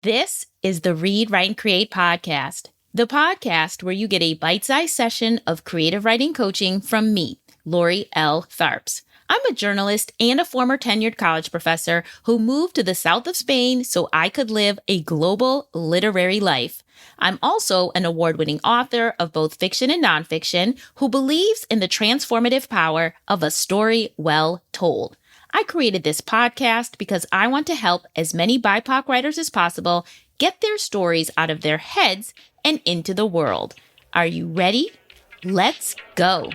This is the Read, Write, and Create podcast, the podcast where you get a bite-sized session of creative writing coaching from me, Lori L. Tharps. I'm a journalist and a former tenured college professor who moved to the south of Spain so I could live a global literary life. I'm also an award-winning author of both fiction and nonfiction who believes in the transformative power of a story well told. I created this podcast because I want to help as many BIPOC writers as possible get their stories out of their heads and into the world. Are you ready? Let's go.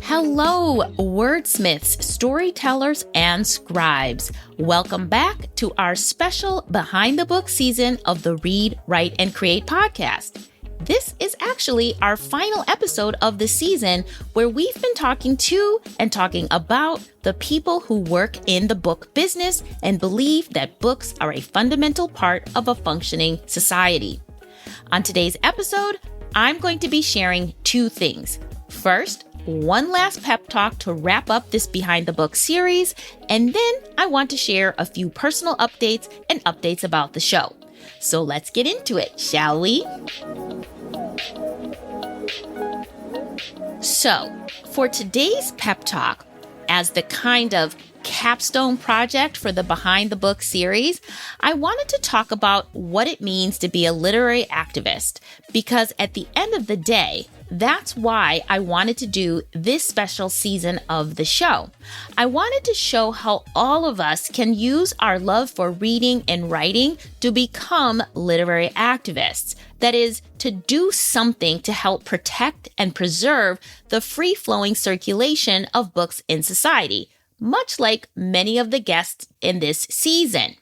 Hello, wordsmiths, storytellers, and scribes. Welcome back to our special Behind the Book season of the Read, Write, and Create podcast. This is actually our final episode of the season where we've been talking to and talking about the people who work in the book business and believe that books are a fundamental part of a functioning society. On today's episode, I'm going to be sharing two things. First, one last pep talk to wrap up this Behind the Book series, and then I want to share a few personal updates and updates about the show. So let's get into it, shall we? So, for today's pep talk, as the kind of capstone project for the Behind the Book series, I wanted to talk about what it means to be a literary activist, because at the end of the day, that's why I wanted to do this special season of the show. I wanted to show how all of us can use our love for reading and writing to become literary activists. That is, to do something to help protect and preserve the free-flowing circulation of books in society, much like many of the guests in this season.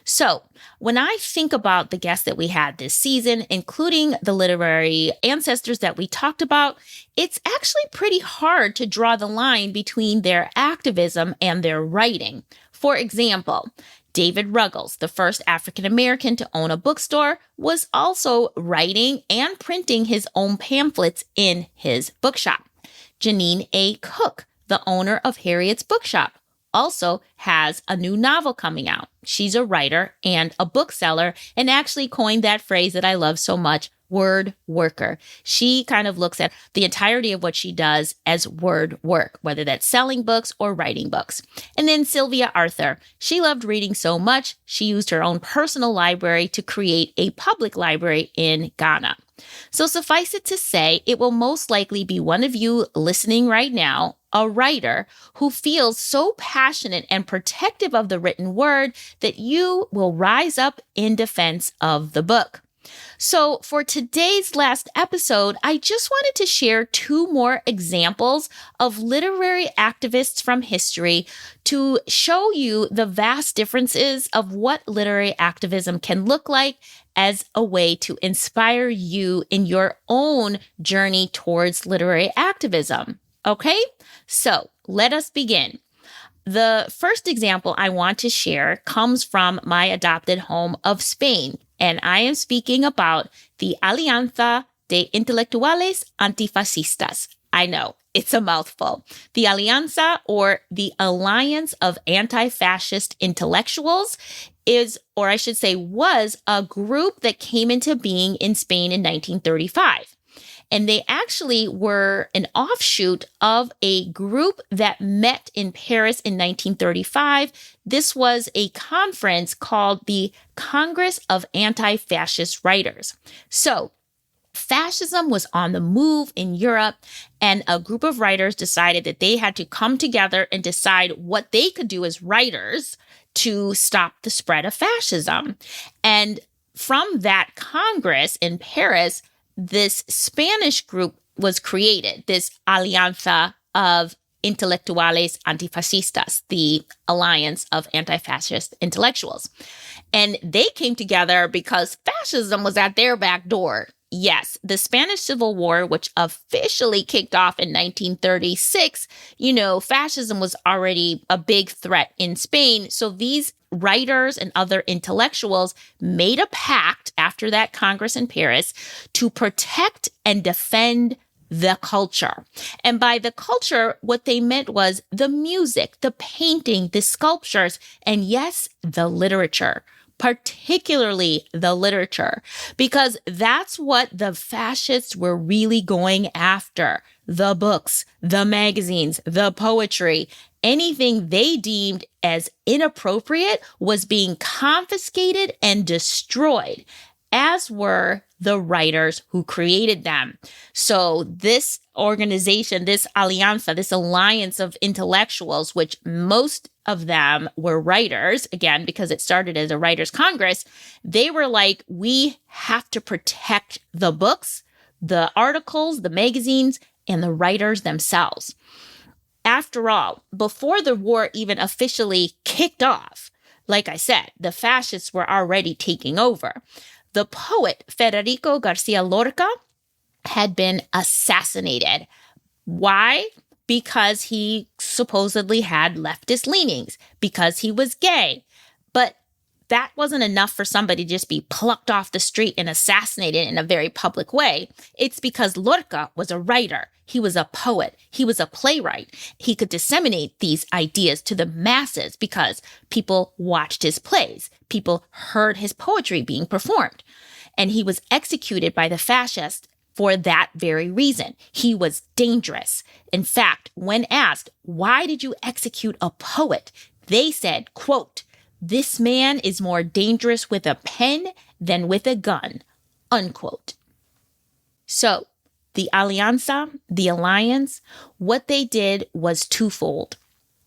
So, when I think about the guests that we had this season, including the literary ancestors that we talked about, it's actually pretty hard to draw the line between their activism and their writing. For example, David Ruggles, the first African American to own a bookstore, was also writing and printing his own pamphlets in his bookshop. Janine A. Cook, the owner of Harriet's Bookshop, also has a new novel coming out. She's a writer and a bookseller and actually coined that phrase that I love so much, word worker. She kind of looks at the entirety of what she does as word work, whether that's selling books or writing books. And then Sylvia Arthur. She loved reading so much, she used her own personal library to create a public library in Ghana. So suffice it to say, it will most likely be one of you listening right now, a writer who feels so passionate and protective of the written word that you will rise up in defense of the book. So for today's last episode, I just wanted to share two more examples of literary activists from history to show you the vast differences of what literary activism can look like as a way to inspire you in your own journey towards literary activism. Okay, so let us begin. The first example I want to share comes from my adopted home of Spain, and I am speaking about the Alianza de Intelectuales Anti-Fascistas. I know, it's a mouthful. The Alianza, or the Alliance of Anti-Fascist Intellectuals, is, or I should say was, a group that came into being in Spain in 1935. And they actually were an offshoot of a group that met in Paris in 1935. This was a conference called the Congress of Anti-Fascist Writers. So fascism was on the move in Europe, and a group of writers decided that they had to come together and decide what they could do as writers to stop the spread of fascism. And from that Congress in Paris, this Spanish group was created, this Alianza of Intelectuales Antifascistas, the Alliance of Anti-Fascist Intellectuals. And they came together because fascism was at their back door. Yes, the Spanish Civil War, which officially kicked off in 1936, fascism was already a big threat in Spain. So these writers and other intellectuals made a pact after that Congress in Paris to protect and defend the culture. And by the culture, what they meant was the music, the painting, the sculptures, and yes, the literature, particularly the literature, because that's what the fascists were really going after. The books, the magazines, the poetry, anything they deemed as inappropriate was being confiscated and destroyed, as were the writers who created them. So this organization, this alianza, this alliance of intellectuals, which most of them were writers, again, because it started as a writers' congress, they were like, we have to protect the books, the articles, the magazines, and the writers themselves. After all, before the war even officially kicked off, like I said, the fascists were already taking over. The poet Federico Garcia Lorca had been assassinated. Why? Because he supposedly had leftist leanings, because he was gay. But that wasn't enough for somebody to just be plucked off the street and assassinated in a very public way. It's because Lorca was a writer. He was a poet. He was a playwright. He could disseminate these ideas to the masses because people watched his plays. People heard his poetry being performed. And he was executed by the fascists for that very reason. He was dangerous. In fact, when asked, why did you execute a poet? They said, quote, "This man is more dangerous with a pen than with a gun," unquote. So the Alianza, the alliance, what they did was twofold.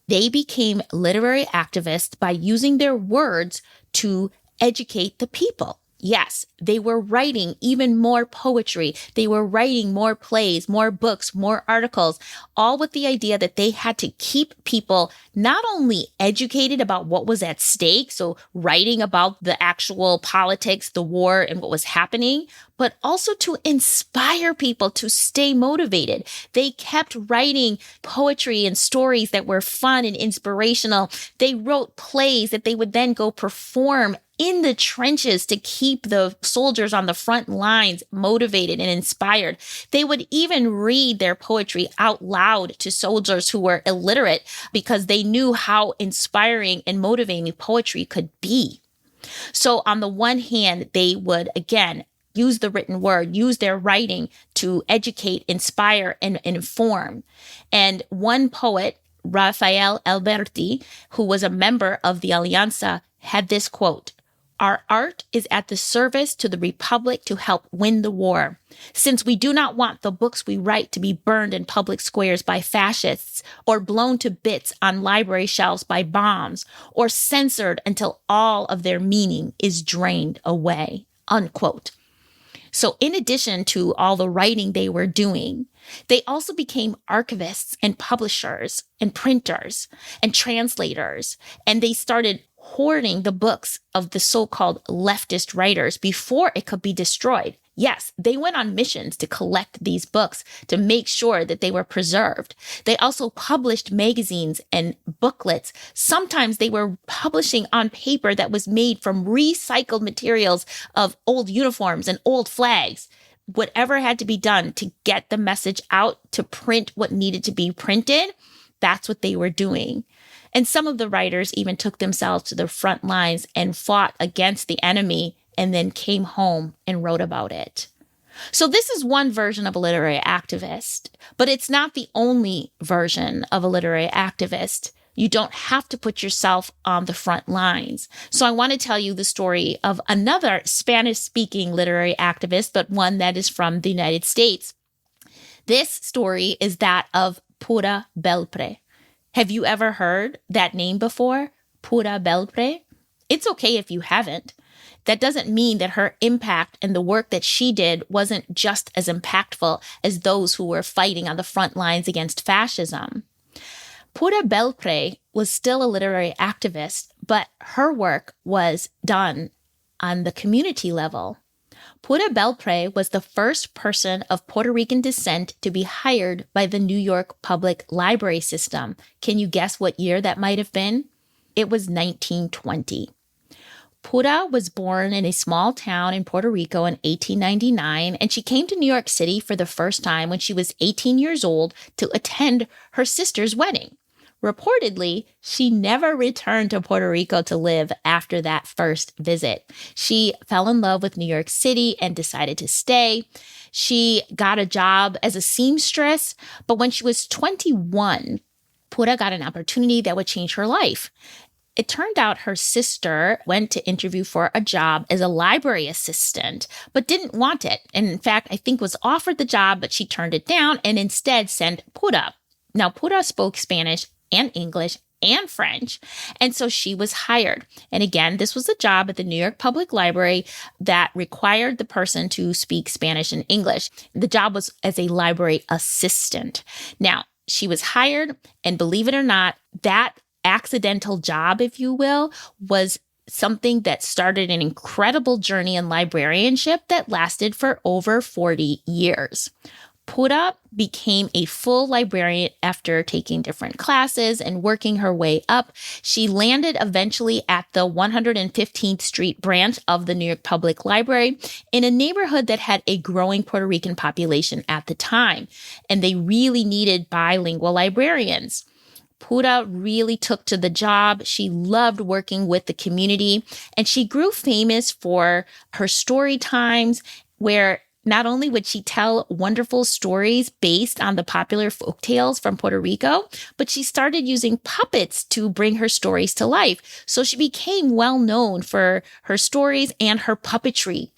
They became literary activists by using their words to educate the people. Yes, they were writing even more poetry. They were writing more plays, more books, more articles, all with the idea that they had to keep people not only educated about what was at stake, so writing about the actual politics, the war, and what was happening, but also to inspire people to stay motivated. They kept writing poetry and stories that were fun and inspirational. They wrote plays that they would then go perform in the trenches to keep the soldiers on the front lines motivated and inspired. They would even read their poetry out loud to soldiers who were illiterate because they knew how inspiring and motivating poetry could be. So on the one hand, they would, again, use the written word, use their writing to educate, inspire, and inform. And one poet, Rafael Alberti, who was a member of the Alianza, had this quote, "Our art is at the service to the Republic to help win the war. Since we do not want the books we write to be burned in public squares by fascists or blown to bits on library shelves by bombs or censored until all of their meaning is drained away," unquote. So in addition to all the writing they were doing, they also became archivists and publishers and printers and translators, and they started hoarding the books of the so-called leftist writers before it could be destroyed. Yes, they went on missions to collect these books to make sure that they were preserved. They also published magazines and booklets. Sometimes they were publishing on paper that was made from recycled materials of old uniforms and old flags. Whatever had to be done to get the message out, to print what needed to be printed, that's what they were doing. And some of the writers even took themselves to the front lines and fought against the enemy and then came home and wrote about it. So this is one version of a literary activist, but it's not the only version of a literary activist. You don't have to put yourself on the front lines. So I want to tell you the story of another Spanish-speaking literary activist, but one that is from the United States. This story is that of Pura Belpré. Have you ever heard that name before? Pura Belpré? It's okay if you haven't. That doesn't mean that her impact and the work that she did wasn't just as impactful as those who were fighting on the front lines against fascism. Pura Belpré was still a literary activist, but her work was done on the community level. Pura Belpré was the first person of Puerto Rican descent to be hired by the New York Public Library System. Can you guess what year that might have been? It was 1920. Pura was born in a small town in Puerto Rico in 1899, and she came to New York City for the first time when she was 18 years old to attend her sister's wedding. Reportedly, she never returned to Puerto Rico to live after that first visit. She fell in love with New York City and decided to stay. She got a job as a seamstress, but when she was 21, Pura got an opportunity that would change her life. It turned out her sister went to interview for a job as a library assistant, but didn't want it. And in fact, I think was offered the job, but she turned it down and instead sent Pura. Now, Pura spoke Spanish and English and French, and so she was hired. And again, this was a job at the New York Public Library that required the person to speak Spanish and English. The job was as a library assistant. Now, she was hired, and believe it or not, that accidental job, if you will, was something that started an incredible journey in librarianship that lasted for over 40 years. Pura became a full librarian after taking different classes and working her way up. She landed eventually at the 115th Street branch of the New York Public Library in a neighborhood that had a growing Puerto Rican population at the time, and they really needed bilingual librarians. Pura really took to the job. She loved working with the community, and she grew famous for her story times where not only would she tell wonderful stories based on the popular folktales from Puerto Rico, but she started using puppets to bring her stories to life. So she became well known for her stories and her puppetry.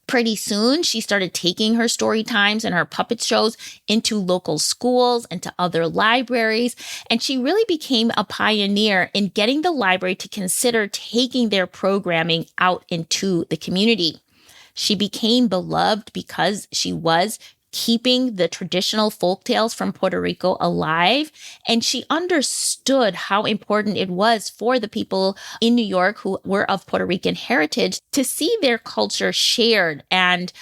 Pretty soon, she started taking her story times and her puppet shows into local schools and to other libraries, and she really became a pioneer in getting the library to consider taking their programming out into the community. She became beloved because she was keeping the traditional folktales from Puerto Rico alive, and she understood how important it was for the people in New York who were of Puerto Rican heritage to see their culture shared and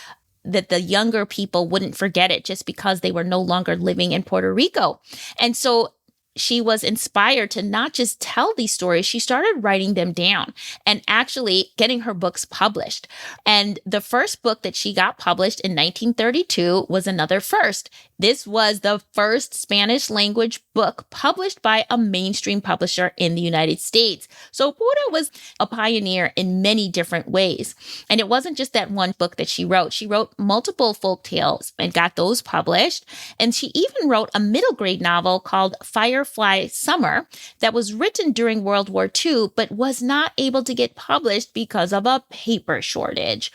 that the younger people wouldn't forget it just because they were no longer living in Puerto Rico. And so she was inspired to not just tell these stories, she started writing them down and actually getting her books published. And the first book that she got published in 1932 was another first. This was the first Spanish language book published by a mainstream publisher in the United States. So Pura was a pioneer in many different ways. And it wasn't just that one book that she wrote. She wrote multiple folktales and got those published. And she even wrote a middle grade novel called Firefly Summer that was written during World War II, but was not able to get published because of a paper shortage.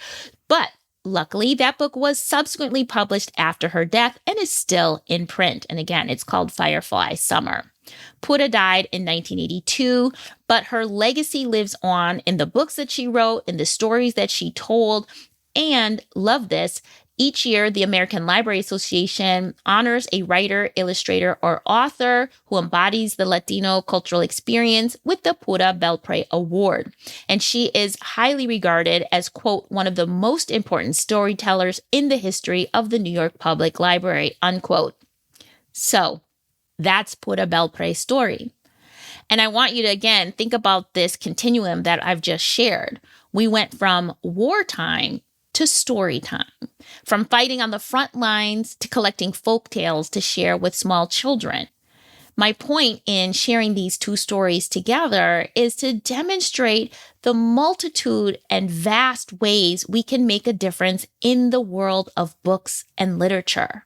But luckily, that book was subsequently published after her death and is still in print. And again, it's called Firefly Summer. Pura died in 1982, but her legacy lives on in the books that she wrote, in the stories that she told, and love this, each year, the American Library Association honors a writer, illustrator, or author who embodies the Latino cultural experience with the Pura Belpré Award. And she is highly regarded as, quote, one of the most important storytellers in the history of the New York Public Library, unquote. So that's Pura Belpré's story. And I want you to, again, think about this continuum that I've just shared. We went from wartime to story time, from fighting on the front lines to collecting folk tales to share with small children. My point in sharing these two stories together is to demonstrate the multitude and vast ways we can make a difference in the world of books and literature.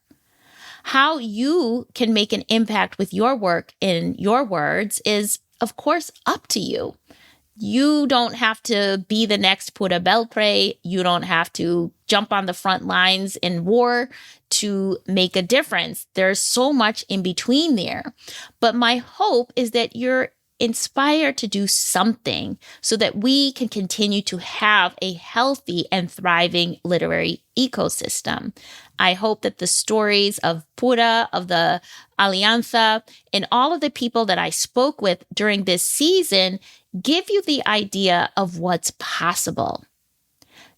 How you can make an impact with your work in your words is, of course, up to you. You don't have to be the next Pura Belpré. You don't have to jump on the front lines in war to make a difference. There's so much in between there. But my hope is that you're inspired to do something so that we can continue to have a healthy and thriving literary ecosystem. I hope that the stories of Pura, of the Alianza, and all of the people that I spoke with during this season give you the idea of what's possible.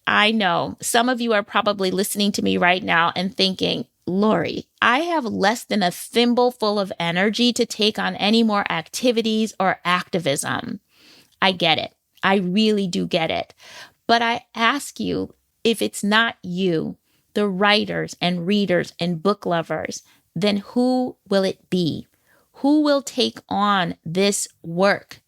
I know some of you are probably listening to me right now and thinking, Lori, I have less than a thimbleful of energy to take on any more activities or activism. I get it. I really do get it. But I ask you, if it's not you, the writers and readers and book lovers, then who will it be? Who will take on this work?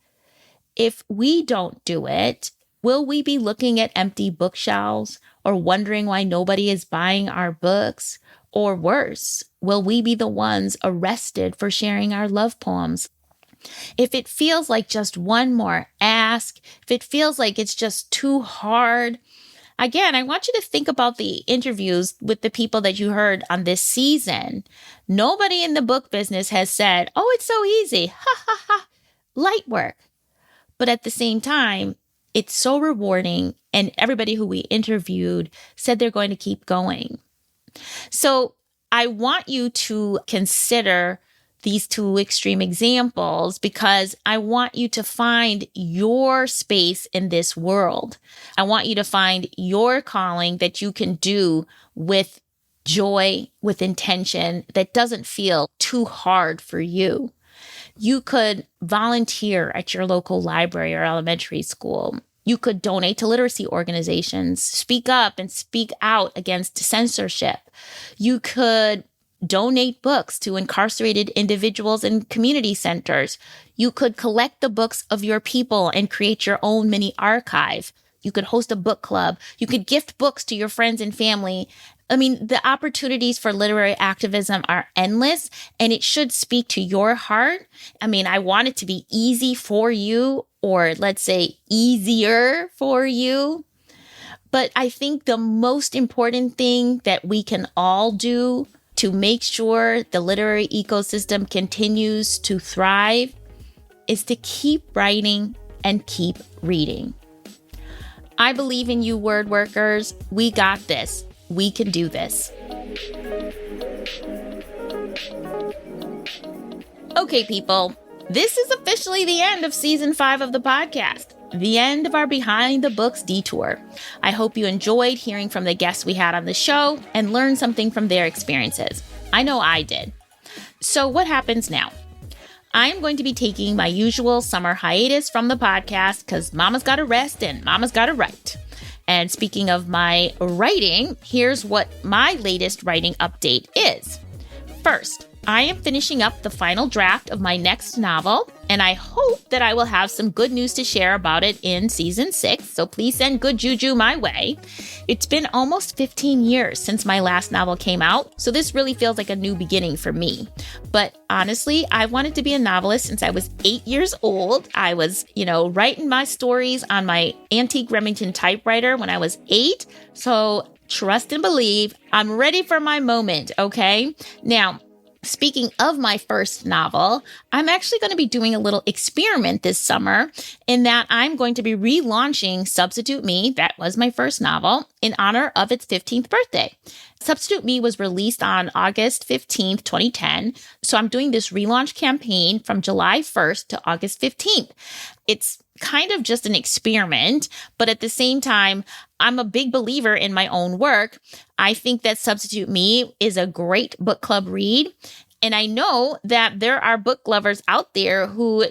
If we don't do it, will we be looking at empty bookshelves or wondering why nobody is buying our books? Or worse, will we be the ones arrested for sharing our love poems? If it feels like just one more ask, if it feels like it's just too hard, again, I want you to think about the interviews with the people that you heard on this season. Nobody in the book business has said, oh, it's so easy. Ha ha ha. Light work. But at the same time, it's so rewarding. And everybody who we interviewed said they're going to keep going. So I want you to consider these two extreme examples because I want you to find your space in this world. I want you to find your calling that you can do with joy, with intention, that doesn't feel too hard for you. You could volunteer at your local library or elementary school. You could donate to literacy organizations, speak up and speak out against censorship. You could donate books to incarcerated individuals in community centers. You could collect the books of your people and create your own mini archive. You could host a book club. You could gift books to your friends and family. I mean, the opportunities for literary activism are endless, and it should speak to your heart. I mean, I want it to be easy for you, or let's say easier for you. But I think the most important thing that we can all do to make sure the literary ecosystem continues to thrive is to keep writing and keep reading. I believe in you, word workers. We got this. We can do this. Okay, people, this is officially the end of season 5 of the podcast, the end of our Behind the Books detour. I hope you enjoyed hearing from the guests we had on the show and learned something from their experiences. I know I did. So what happens now? I'm going to be taking my usual summer hiatus from the podcast because mama's got to rest and mama's got to write. And speaking of my writing, here's what my latest writing update is. First, I am finishing up the final draft of my next novel, and I hope that I will have some good news to share about it in season 6, so please send good juju my way. It's been almost 15 years since my last novel came out, so this really feels like a new beginning for me. But honestly, I wanted to be a novelist since I was 8 years old. I was, writing my stories on my antique Remington typewriter when I was 8, so trust and believe, I'm ready for my moment, okay? Now, speaking of my first novel, I'm actually going to be doing a little experiment this summer in that I'm going to be relaunching Substitute Me, that was my first novel, in honor of its 15th birthday. Substitute Me was released on August 15th, 2010, so I'm doing this relaunch campaign from July 1st to August 15th. It's kind of just an experiment, but at the same time, I'm a big believer in my own work. I think that Substitute Me is a great book club read. And I know that there are book lovers out there who,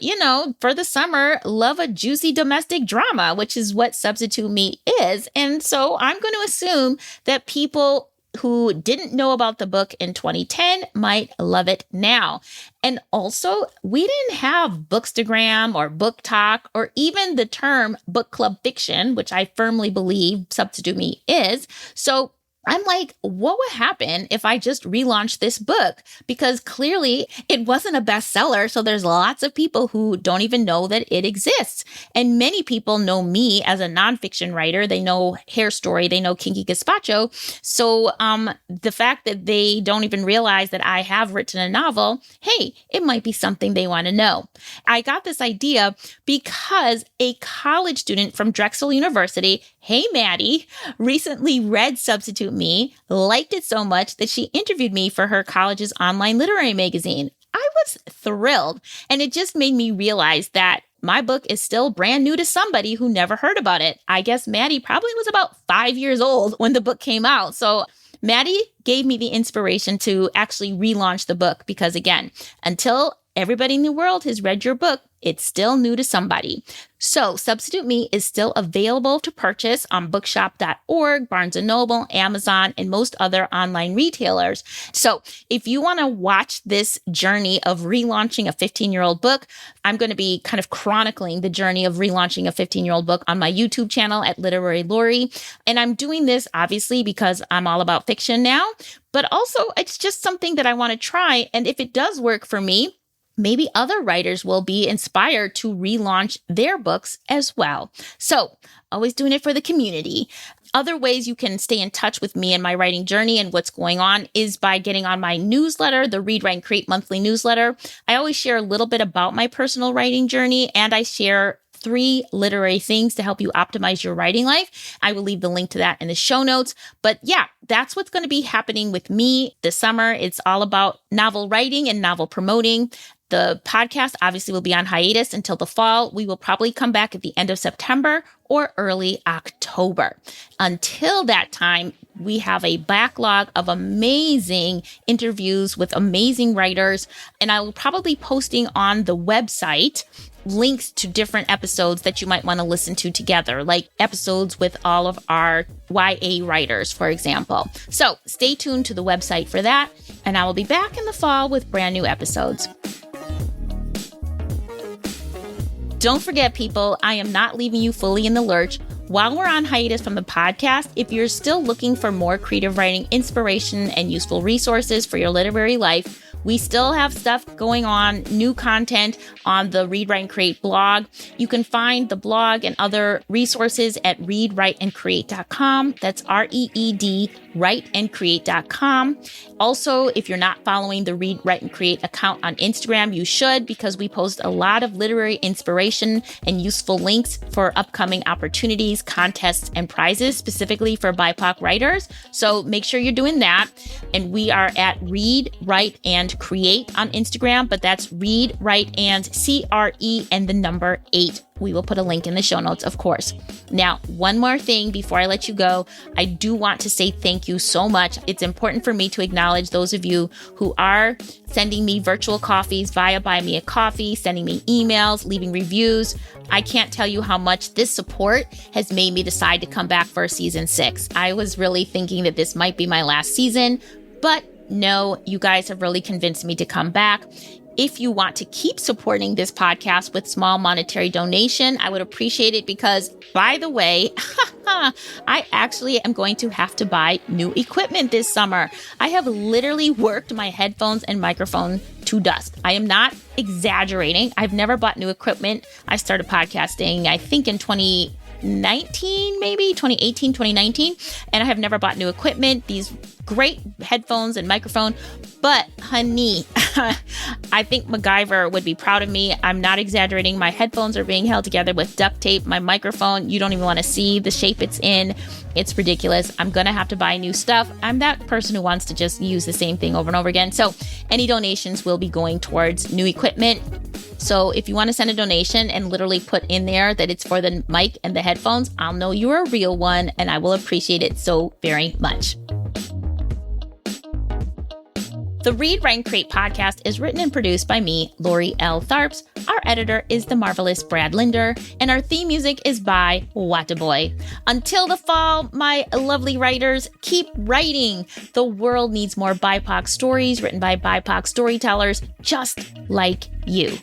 for the summer love a juicy domestic drama, which is what Substitute Me is. And so I'm going to assume that people who didn't know about the book in 2010 might love it now. And also, we didn't have Bookstagram or Book Talk or even the term book club fiction, which I firmly believe Substitute Me is. So I'm like, what would happen if I just relaunched this book? Because clearly it wasn't a bestseller, so there's lots of people who don't even know that it exists. And many people know me as a nonfiction writer. They know Hair Story, they know Kinky Gazpacho. So the fact that they don't even realize that I have written a novel, hey, it might be something they want to know. I got this idea because a college student from Drexel University, hey Maddie, recently read Substitute Me, liked it so much that she interviewed me for her college's online literary magazine. I was thrilled, and it just made me realize that my book is still brand new to somebody who never heard about it. I guess Maddie probably was about 5 years old when the book came out. So Maddie gave me the inspiration to actually relaunch the book because, again, until everybody in the world has read your book, it's still new to somebody. So Substitute Me is still available to purchase on bookshop.org, Barnes & Noble, Amazon, and most other online retailers. So if you want to watch this journey of relaunching a 15-year-old book, I'm going to be kind of chronicling the journey of relaunching a 15-year-old book on my YouTube channel at Literary Lori. And I'm doing this obviously because I'm all about fiction now, but also it's just something that I want to try. And if it does work for me, maybe other writers will be inspired to relaunch their books as well. So, always doing it for the community. Other ways you can stay in touch with me and my writing journey and what's going on is by getting on my newsletter, the Read, Write, and Create monthly newsletter. I always share a little bit about my personal writing journey, and I share 3 literary things to help you optimize your writing life. I will leave the link to that in the show notes. But yeah, that's what's going to be happening with me this summer. It's all about novel writing and novel promoting. The podcast obviously will be on hiatus until the fall. We will probably come back at the end of September or early October. Until that time, we have a backlog of amazing interviews with amazing writers, and I will probably be posting on the website links to different episodes that you might want to listen to together, like episodes with all of our YA writers, for example. So stay tuned to the website for that, and I will be back in the fall with brand new episodes. Don't forget, people, I am not leaving you fully in the lurch. While we're on hiatus from the podcast, if you're still looking for more creative writing inspiration and useful resources for your literary life, we still have stuff going on, new content on the Read, Write, and Create blog. You can find the blog and other resources at readwriteandcreate.com. That's REED, writeandcreate.com. Also, if you're not following the Read, Write, and Create account on Instagram, you should, because we post a lot of literary inspiration and useful links for upcoming opportunities, contests, and prizes specifically for BIPOC writers. So make sure you're doing that. And we are at Read, Write, and Create on Instagram, but that's Read, Write, and CRE and the number 8. We will put a link in the show notes, of course. Now, one more thing before I let you go, I do want to say thank you so much. It's important for me to acknowledge those of you who are sending me virtual coffees via Buy Me a Coffee, sending me emails, leaving reviews. I can't tell you how much this support has made me decide to come back for season 6. I was really thinking that this might be my last season, but no, you guys have really convinced me to come back. If you want to keep supporting this podcast with small monetary donation, I would appreciate it because, by the way, I actually am going to have to buy new equipment this summer. I have literally worked my headphones and microphone to dust. I am not exaggerating. I've never bought new equipment. I started podcasting, I think in 2019, maybe 2018, 2019, and I have never bought new equipment. These great headphones and microphone. But honey, I think MacGyver would be proud of me. I'm not exaggerating. My headphones are being held together with duct tape. My microphone, you don't even want to see the shape it's in. It's ridiculous. I'm going to have to buy new stuff. I'm that person who wants to just use the same thing over and over again. So any donations will be going towards new equipment. So if you want to send a donation and literally put in there that it's for the mic and the headphones, I'll know you're a real one and I will appreciate it so very much. The Read, Write, and Create podcast is written and produced by me, Lori L. Tharps. Our editor is the marvelous Brad Linder, and our theme music is by Wataboy. Until the fall, my lovely writers, keep writing. The world needs more BIPOC stories written by BIPOC storytellers just like you.